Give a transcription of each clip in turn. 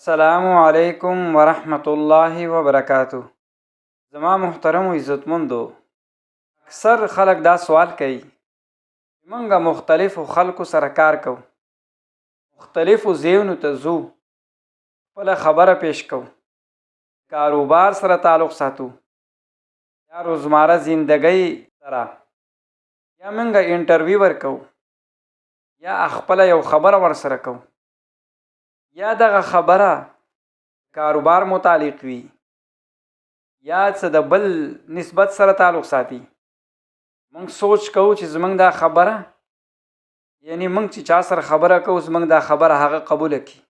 السلام علیکم ورحمۃ اللہ وبرکاتہ. زما محترم و عزتمندو، اکثر خلک دا سوال کوي چې موږ مختلفو خلکو سره کار کوو، مختلفو ځایونو ته ځو، خپله خبره پیش کوو، کاروبار سره تعلق ساتو یا روزمره زندګۍ سره، یا موږ انټرویو ورکوو یا خپله یو خبره ورسره کوو، یا دغه خبره کاروبار متعلق وي یا څه د بل نسبت سره تعلق ساتي. موږ سوچ کوو چې زموږ دا خبره، یعنی موږ چې چا سره خبره کوو زموږ دا خبره هغه قبوله کړي.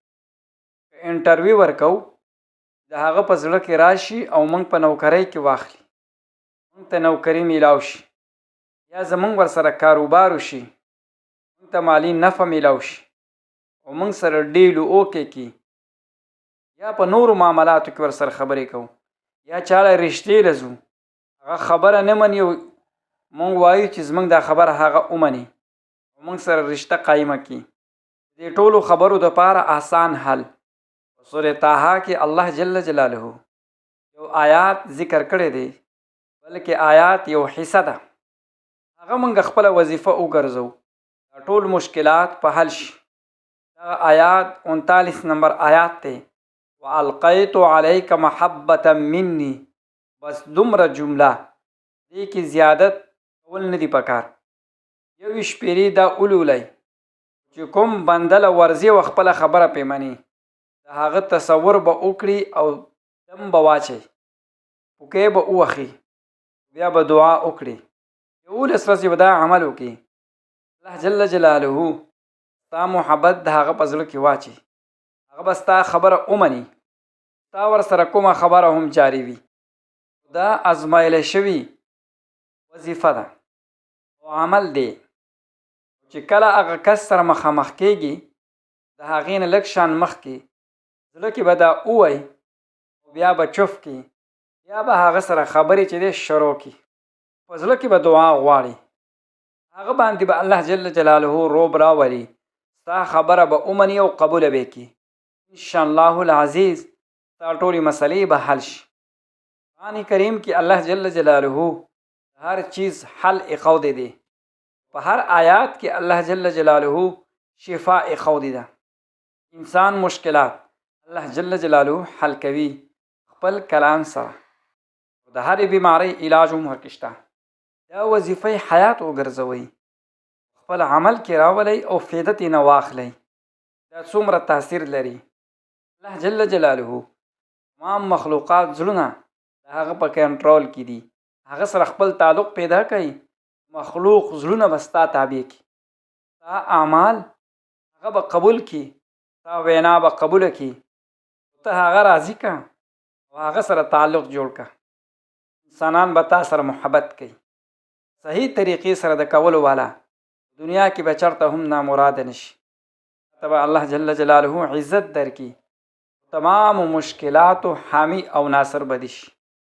انټرویو ورکوو د هغه په زړه کې راشي او موږ په نوکرۍ کې واخلي، موږ ته نوکري میلاو شي یا زموږ ورسره کاروبار وشي، موږ ته مالي نفع میلاو شي او موږ سره ډیل اوکې کړي، یا په نورو معاملاتو کې ورسره خبرې کوو، یا چاله رشتې له ځو هغه خبره نه مني، موږ وایو چې زموږ دا خبره هغه ومني او موږ سره رشته قایمه کړي. دې ټولو خبرو دپاره آسان حل سورة طه کې الله جل جلاله یو آیات ذکر کړی دی، بلکې آیات یو حصه ده، هغه موږ خپله وظیفه وګرځو دا ټول مشکلات په حل شي. دا آیات 39 نمبر آیات دی، وَأَلْقَيْتُ عَلَيْكَ مَحَبَّةً مِّنِّي. بس دومره جمله، دې کې زیادت کول نه دي پکار. یو شپېرې دا ولولئ چې کوم بنده له ورځي و خپله خبره پې مني، د هغه تصور به وکړي او دم به واچي، پوکۍ به ووخي، بیا به دعا وکړي، 11 ورځې به دا عمل وکړي. الله جل جلاله ستا محبت د هغه په زړه کې واچي، هغه به ستا خبره ومني، ستا ورسره کومه خبره هم جاري وي. دا ازمایل شوي وظیفه ده او عمل دی چې کله هغه کس سره مخامخ کېږي د هغې نه لږ شان مخکې زړه کې به دا ووایي او بیا به چوف کړي، یا به هغه سره خبرې چې دی شروع کړي، په زړه کې به دعا غواړي، هغه باندې به الله جل جلاله روب راولي، ستا خبره به ومني او قبوله به یې کړي. انشاءالله العزیز ستا ټولې مسلې به حل شي. قرآن کریم کې الله جل جلاله هر چیز حل ایښودی دی، په هر آیات کې الله جل جلاله شفا ایښودې ده. انسان مشکلات الله جل جلاله حل کوي خپل کلام سره، د هرې بیمارۍ علاج هم ورکې شته. دا وظیفه حیات وګرځوئ، خپل عمل کې راولئ او فایده ترې نه واخلئ. دا څومره تاثیر لري. الله جل جلاله تمام مخلوقات زړونه د هغه په کنټرول کې دي، هغه سره خپل تعلق پیدا کوي، مخلوق زړونه به ستا تابع کړي، ستا اعمال هغه به قبول کړي، ستا وینا به قبوله کړي، ته هغه راضي که او هغه سره تعلق جوړ که. انسانان به تا سره محبت کوي، صحیح طریقې سره د کولو والا دنیا کې به چرته هم نامراده نشي، ته به الله جل جلاله عزت درکړي، تمام مشکلاتو حامی او ناصر به دي شي.